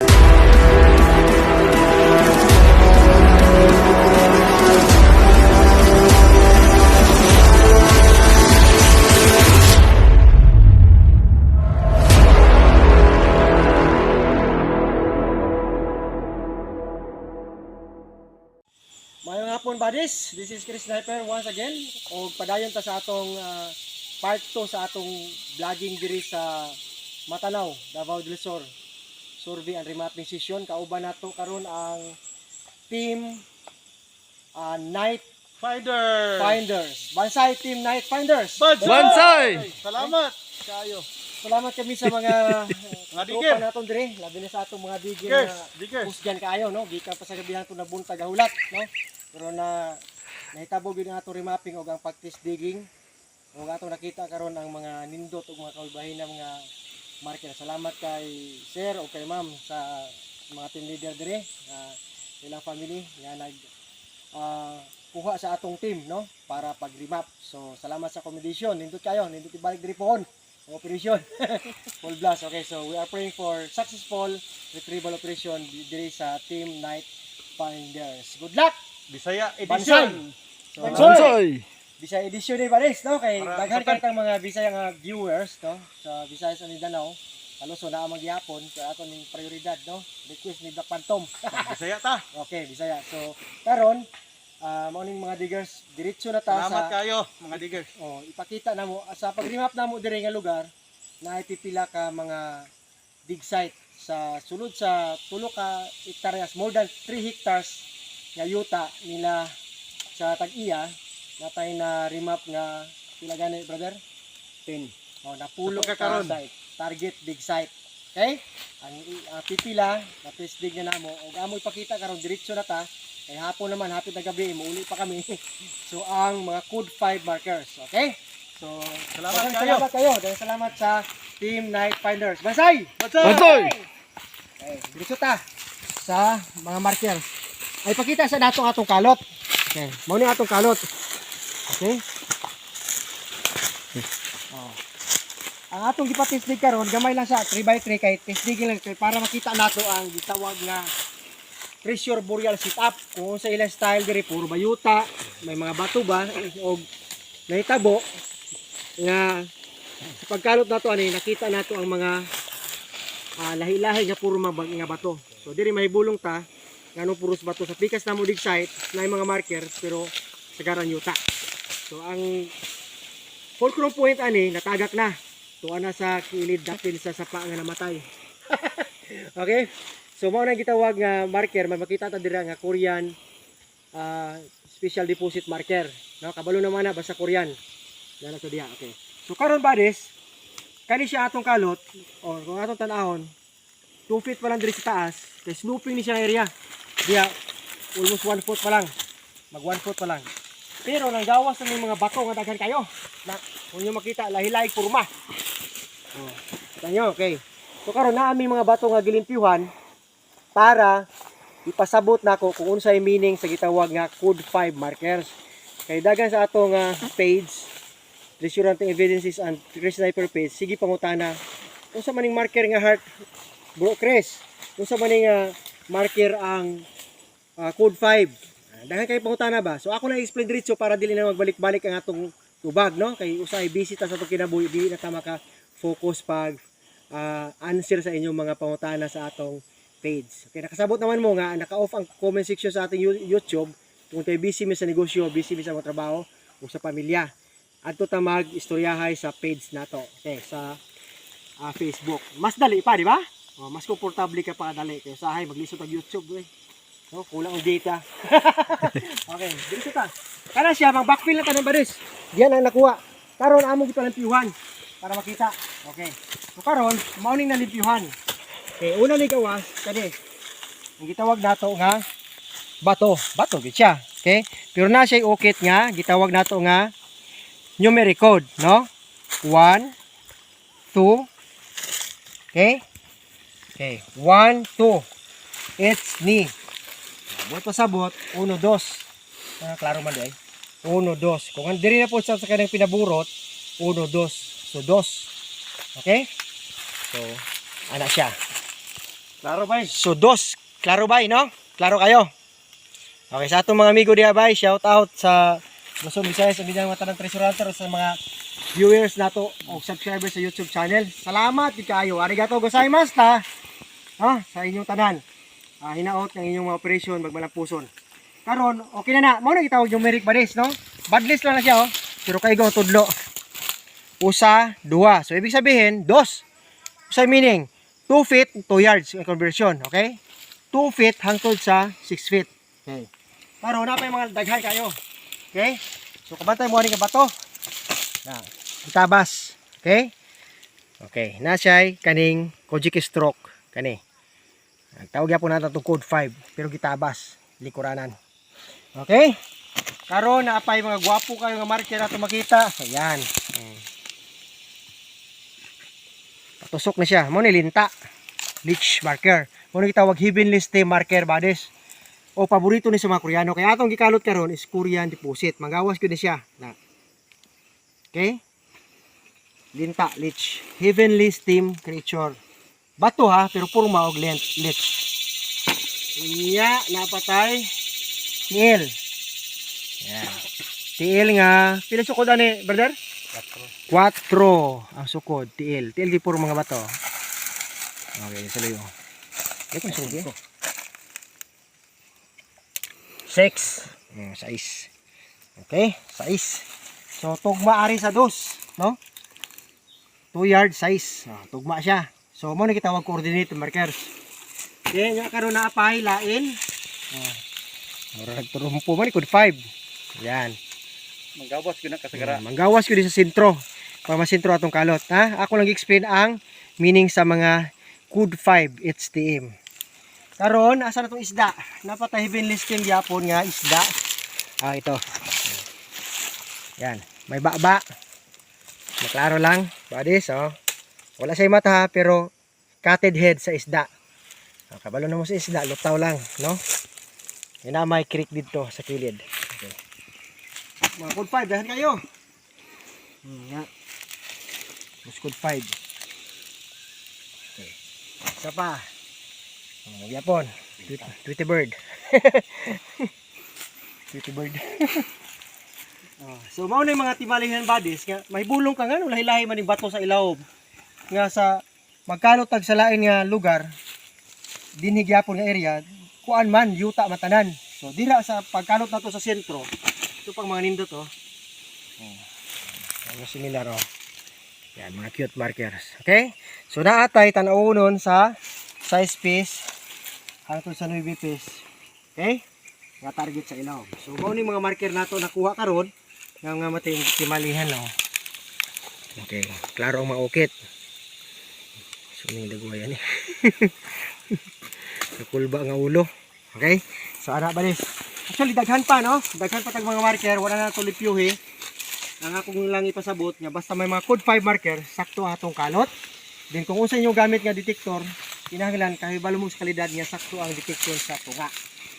Mayong hapon buddies, this is Chris Sniper once again. O padayon ta sa atong part 2 sa atong vlogging diri sa Matanaw, Davao del Sur. Survey and remapping session. Kauban nato karon ang team Night Finders. Bansay Team Night Finders. Bansay! Salamat kayo. Salamat kami sa mga Mga digger. tropa naton diri, labi na sa atong mga digger na husgan kaayo, no? Gikan pa sa gabihan to nabuntag hulat, no? Pero nahitabo gyud nga ato remapping og ang practice digging. Og ato nakita karon ang mga nindot ug mga kaulbahin na mga marker. Salamat kay sir o kay ma'am sa mga team leader dire, ilang family nga nag kuha sa atong team, no? Para pag-remap. So salamat sa accommodation. Nindot kayo, nindot ibalik diri pohon. Operation full blast. Okay, so we are praying for successful retrieval operation diri sa Team Night Finders. Good luck! Bisaya Bansay! edition. So, Bansay! Bisaya edition ni Baris, no? Kay Para daghan kapag- kang mga Bisaya nga viewers, no? Sa Visayas and Mindanao. Halos na ang magyapon kay ato ning prioridad, no? Request ni Doc Phantom. Bisaya ta. Okay, Bisaya. So karon mao ning mga diggers diretso na ta Salamat sa kayo mga digger. Oh, ipakita na mo sa pag-remap na mo diri nga lugar na ipipila ka mga dig site sa sulod sa tulo ka hektaryas, more than 3 hectares nga yuta nila sa Tag-iya natay na remap nga pila gani brother 10. Oh, napulo Sa ka pagkakaroon. site, target dig site. Okay? Ang pipila na test dig na namo ug amo ipakita karon diretso na ta. Kay hapon naman, hapit na gabi, mauli pa kami. So, ang mga code 5 markers. Okay? So, Salamat salamat kayo. Dahil salamat sa Team Night Finders. Bansay! Bansay! Okay, diretso ta sa mga markers. Ay, pakita sa natong atong kalot. Okay, mauni atong kalot. Okay? Oh. Ang atong gipa-test dig karon, gamay lang sa 3x3 kay test dig lang kay para makita nato ang gitawag nga pressure burial setup. Kung sa ilang style diri puro bayuta, may mga bato ba o nahitabo nga sa pagkalot nato ani nakita nato ang mga lahi-lahi nga puro mga bato. So diri may bulong ta ngano puros bato sa pikas namo dig site na mga marker pero sagaran yuta. So ang fulcrum point ani natagak na. Tuwa na sa kilid dapil sa sapa nga namatay. Okay? So mao na gitawag nga marker, may makita ta dira nga Korean special deposit marker. No, kabalo naman na basta Korean. Dala sa diha. Okay. So karon buddies, kani siya atong kalot o kung atong tan-ahon 2 feet pa lang diri sa taas, kay snooping ni siya area. Diha almost 1 foot pa lang. Mag 1 foot pa lang. Pero nang gawas na mga bato nga daghan kayo. Na kung niyo makita lahi-lahi kurma. Oh, tanyo, okay. So karon na aming mga bato nga gilimpyuhan para ipasabot nako kung unsay meaning sa gitawag nga code 5 markers. Kay dagan sa atong page, Treasure Hunting Evidences and Chris Sniper page, sige pangutana. Unsa maning marker nga heart, bro Chris? Unsa maning marker ang code 5? Dagan kay pangutana ba? So ako na explain diretso para dili na magbalik-balik ang atong tubag, no? Kay usay busy ta sa atong kinabuhi, di na ta maka focus pag answer sa inyong mga pangutana sa atong page. Okay, nakasabot naman mo nga, naka-off ang comment section sa ating YouTube. Kung tayo busy mi sa negosyo, busy mi sa mga trabaho, o sa pamilya. Adto ta mag-istoryahay sa page nato. Okay, sa Facebook. Mas dali pa, di ba? Oh, mas komportable ka pa dali. Kaya usahay, maglisod ang YouTube. No, kulang ang data. Okay, dito ta. Kana siya, mag backfill na tanong baris. Diyan ang nakuha. Karon amo kita limpyuhan para makita. Okay. So karon, mauning na limpyuhan. Okay, una ni gawas, kani. Ang gitawag nato nga bato. Bato gid siya. Okay? Pero na siya ukit nga gitawag nato nga numeric code, no? 1 2. Okay? Okay, 1 2. It's ni. Buot pasabot 1 2. Klaro man day. 1 2. Kung diri na po sa kanang pinaburot 1 2. So 2. Okay? So ana siya. Klaro bay. So dos, klaro bay, no? Klaro kayo. Okay, sa atong mga amigo diha bay, shout out sa Luzon, Visayas, ang bilang mga tanang treasure hunter sa mga viewers nato o subscribers sa YouTube channel. Salamat gid kaayo. Arigato gozaimasu ta. Sa inyong tanan. Hinaot ng inyong mga operasyon magmalapuson. Karon, okay na. Mao na gitawag numeric badis, no? Badlist lang na siya, oh. Pero kaigo tudlo. Usa, dua. So ibig sabihin, dos. Usa meaning 2 feet, 2 yards ang conversion, okay? 2 feet hangtod sa 6 feet. Okay. Karon na pa yung mga daghan kayo. Okay? So kabantay mo ani ka bato. Na, itabas. Okay? Okay, na siya kaning Kojiki stroke kani. Tawag po natin itong code 5 pero gitabas likuranan. Okay? Karon na apay mga gwapo kayo nga marker ato makita. Ayan. Patusok na siya. Mo ni linta. Leech marker. Mo ni tawag heavenly stem marker bodies. O paborito ni sa mga Koreano. Kaya atong gikalot karon is Korean deposit. Magawas ko ni siya. Na. Okay? Linta, leech. Heavenly stem creature. Bato ha, pero puro maog leech. Iya, napatay. Tiil. Yan. Tiil nga. Pila sukod ani, brother? 4 ang sukod, tiil. Tiil di puro mga bato. Okay, saluyo. Ito ang sukod. 6. 6. Okay, 6. So, tugma ari sa dos, no? 2 yard size. Tugma siya. So, mo na kitawag coordinate markers. Okay, nga karon na apay lain. Ora nagturumpo man code 5. Yan. Manggawas ko na kasagara. Manggawas ko di sa sentro. Para masentro atong kalot, ha? Ako lang explain ang meaning sa mga code 5 HTM. Karon asa na tong isda? Napatay heavenly stem gyapon nga isda. Ito. Yan, may baba. Maklaro lang, buddies, oh. Wala siya mata ha, pero cutted head sa isda. Kabalo na mo sa isda, lutaw lang, no? Yan na may creek dito sa kilid. Okay. Mga code 5, dahan kayo. Nga. Code 5. Okay. Isa pa. Yapon. Tweety bird. Tweety bird. So mao na yung mga timalihan bodies nga may bulong ka nga lahi-lahi man yung bato sa ilaw. Nga sa magkalot tag sa lain nga lugar dinhi gyapon nga area kuan man yuta matanan. So dira sa pagkalot nato sa sentro. Ito pang mga nindot oh. Ano similar oh. Yan mga cute markers. Okay? So naatay tan-awon sa size piece hangtod sa 9 piece. Okay? Nga target sa ilaw. So mao ni mga marker nato nakuha karon nga mating timalihan no. Okay, klaro ang maukit. So ning dagway ani. Nakulba nga ulo. Okay? So ana balis. Actually daghan pa no. Daghan pa tag mga marker, wala na to lipyuhi. Ang akong lang ipasabot nga basta may mga code 5 marker, sakto atong kalot. Then kung unsa inyo gamit nga detector, kinahanglan kahibalo mo sa kalidad nga sakto ang detection sa tunga.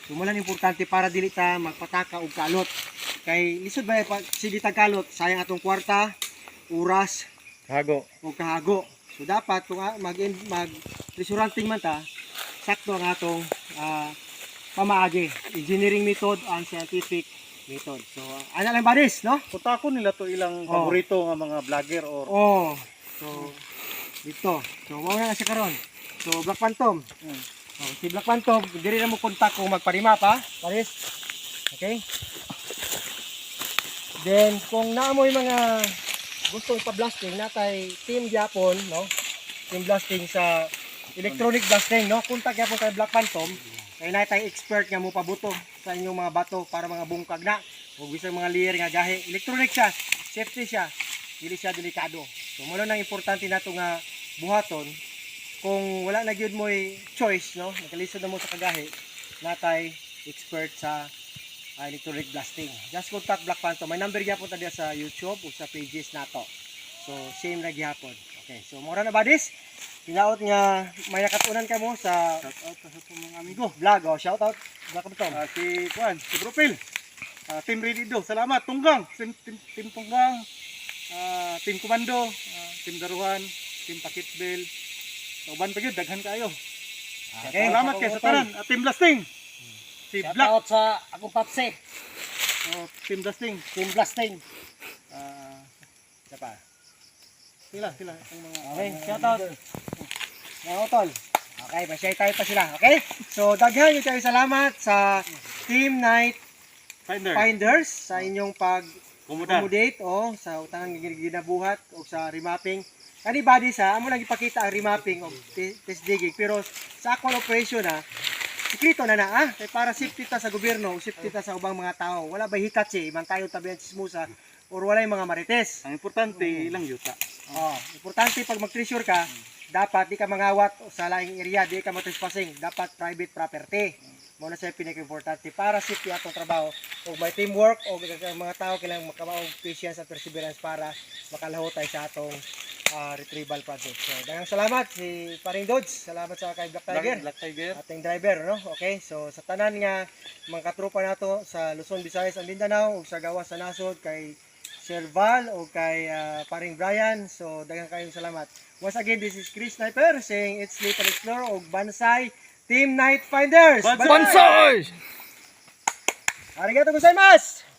Sumulan importante para dili ta magpataka og kalot. Kay lisod ba pag sige tag kalot, sayang atong kwarta, oras, Hago. ug kahago. So dapat kung mag treasure hunting man ta, sakto ang atong pamaagi, engineering method and scientific method. So ana lang baris, no? Kutakon nila to ilang paborito nga mga vlogger or So dito. So mao na siya karon. So Black Phantom. Si Black Phantom, diri na mo kontak kung magparima pa, pares. Okay? Then kung naamoy mga gustong pa-blasting natay team gyapon, no? Team blasting sa electronic blasting, no? Kontak gyapon kay Black Phantom. Kay natay expert nga mo pabuto sa inyong mga bato para mga bungkag na ug bisag mga layer nga gahi. Electronic siya, safety siya, dili siya delikado. So mo lang importante nato nga buhaton kung wala na gyud mo'y choice, no? Nagalisod na mo sa kagahi, natay expert sa electronic blasting. Just contact Black Phantom. May number gyapon ta diya sa YouTube o sa pages nato. So same na gyapon. Okay, so mura na ba this? Tinaot nga may nakatunan ka mo sa shout out sa mga amigo vlog. Oh, shout out Black Phantom. si Juan, si Brupil. Team Ready Do. Salamat Tunggang, team Tunggang, team Komando, team Daruhan, team Pakitbel. Uban pa gyud daghan kayo. Okay. Salamat kay sa tanan. Team Blasting. Si Shout Black. out sa akong papse. Team Blasting. Team Blasting. Isa pa. Sila. Ang mga... Okay, shout out. Mga utol. Okay, ma-share tayo pa sila. Okay? So, daghan yung kayo salamat sa Team Night Finder. Finders sa inyong Kumuda. pag-accommodate o sa utangang ginabuhat o sa remapping. Kani body sa amo lang ipakita ang remapping o test digging, pero sa actual operation sikrito na kay para safety ta sa gobyerno, safety ta sa ubang mga tao. Wala ba hikatsi, ibang tayo tabi ang chismosa or wala yung mga marites. Ang importante ilang yuta. Importante pag mag-treasure ka, dapat di ka mangawat sa laing area, di ka matrespassing, dapat private property. Muna sa pinaka-importante para safety atong trabaho o may teamwork o mga tao kailangan makabaog patience at perseverance para makalaho tayo sa atong retrieval project. So, daghang salamat si Paring Dodge. Salamat sa kay Black Tiger. Black Tiger. Ating driver, no? Okay, so sa tanan nga mga katropa nato sa Luzon, Visayas, and Mindanao ug sa gawas sa nasod kay Sir Val o kay Paring Brian. So daghang kayong salamat. Once again, this is Chris Sniper saying it's Sleep and Explore o Bansay Team Night Finders. Bansay! Bansay! Arigato gozaimasu.